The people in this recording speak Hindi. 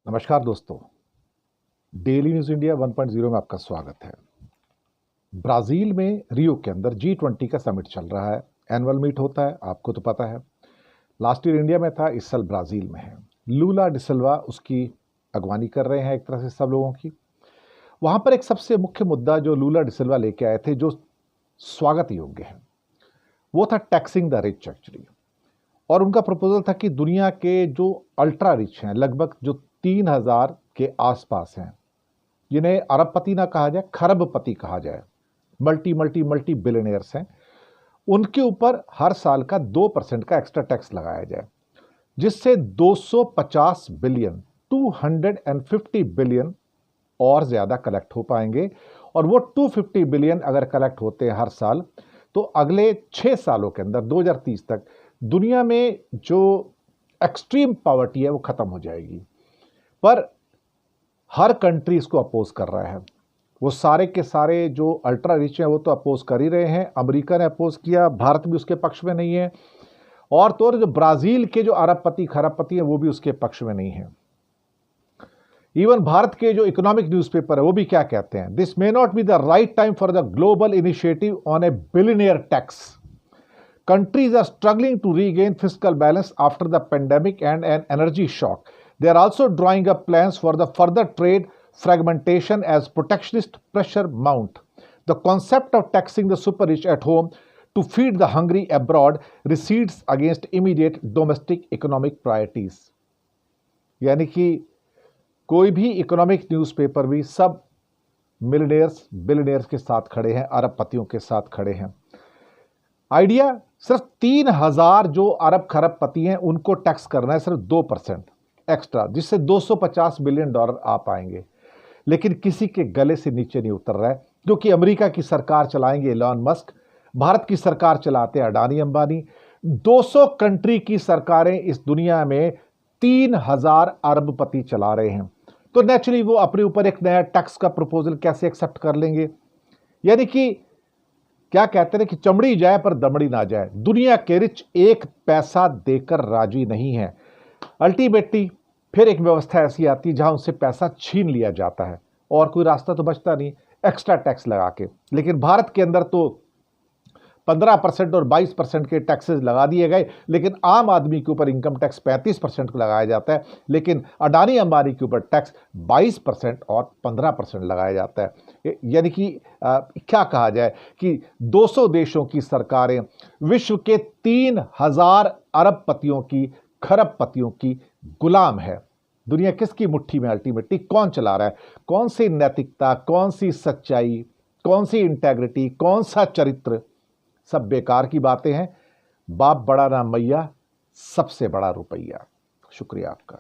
नमस्कार दोस्तों, डेली न्यूज़ इंडिया 1.0 में आपका स्वागत है। ब्राज़ील में रियो के अंदर G20 का समिट चल रहा है। एनुअल मीट होता है, आपको तो पता है। लास्ट ईयर इंडिया में था, इस साल ब्राज़ील में है। लूला डी सिल्वा उसकी अगवानी कर रहे हैं एक तरह से सब लोगों की। वहाँ पर एक सबसे मुख्य मुद्दा जो लूला डी सिल्वा लेके आए थे, जो स्वागत योग्य है, वो था टैक्सिंग द रिच एक्चुअली। और उनका प्रपोजल था कि दुनिया के जो अल्ट्रा रिच हैं, लगभग जो 3000 के आसपास हैं, जिन्हें अरबपति ना कहा जाए, खरबपति कहा जाए, मल्टी बिलियनियर्स हैं, उनके ऊपर हर साल का 2% का एक्स्ट्रा टैक्स लगाया जाए, जिससे 250 बिलियन 250 बिलियन और ज़्यादा कलेक्ट हो पाएंगे। और वो 250 बिलियन अगर कलेक्ट होते हैं हर साल, तो अगले 6 सालों के अंदर 2030 तक दुनिया में जो एक्सट्रीम पॉवर्टी है वो ख़त्म हो जाएगी। पर हर कंट्री इसको अपोज कर रहा है। वो सारे के सारे जो अल्ट्रा रिच हैं वो तो अपोज कर ही रहे हैं। अमेरिका ने अपोज किया, भारत भी उसके पक्ष में नहीं है, और तो जो ब्राज़ील के जो अरबपति खरबपति हैं वो भी उसके पक्ष में नहीं है। इवन भारत के जो इकोनॉमिक न्यूज़पेपर है वो भी क्या कहते हैं, this may not be the right time for the global initiative on A billionaire tax. Countries are struggling to regain fiscal balance after the pandemic and an energy shock. They are also drawing up plans for the further trade fragmentation as protectionist pressure mount. The concept of taxing the super rich at home to feed the hungry abroad recedes against immediate domestic economic priorities. यानी कि कोई भी इकोनॉमिक न्यूज़पेपर भी सब मिलियनियर्स बिलियनियर्स के साथ खड़े हैं, अरबपतियों के साथ खड़े हैं। आइडिया सिर्फ 3000 जो अरब खरबपति हैं उनको टैक्स करना है, सिर्फ 2% एक्स्ट्रा, जिससे $250 बिलियन आ पाएंगे। लेकिन किसी के गले से नीचे नहीं उतर रहा है, क्योंकि अमेरिका की सरकार चलाएंगे एलन मस्क, भारत की सरकार चलाते हैं अडानी अंबानी। 200 कंट्री की सरकारें इस दुनिया में 3000 अरबपति चला रहे हैं। तो नेचुरली वो अपने ऊपर एक नया टैक्स का प्रपोजल कैसे एक्सेप्ट कर लेंगे। यानी कि क्या कहते हैं कि चमड़ी जाए पर दमड़ी ना जाए। दुनिया के रिच एक पैसा देकर राजी नहीं है। अल्टीमेटली फिर एक व्यवस्था ऐसी आती है जहां उनसे पैसा छीन लिया जाता है, और कोई रास्ता तो बचता नहीं एक्स्ट्रा टैक्स लगा के। लेकिन भारत के अंदर तो 15% और 22% के टैक्सेस लगा दिए गए, लेकिन आम आदमी के ऊपर इनकम टैक्स 35% लगाया जाता है। लेकिन अडानी अंबानी के ऊपर टैक्स 22% और 15% लगाया जाता है। यानी कि क्या कहा जाए कि 200 देशों की सरकारें विश्व के 3000 अरबपतियों की खरबपतियों की गुलाम है। दुनिया किसकी मुट्ठी में अल्टीमेटली कौन चला रहा है? कौन सी नैतिकता, कौन सी सच्चाई, कौन सी इंटेग्रिटी, कौन सा चरित्र? सब बेकार की बातें हैं। बाप बड़ा ना मैया, सबसे बड़ा रुपया। शुक्रिया आपका।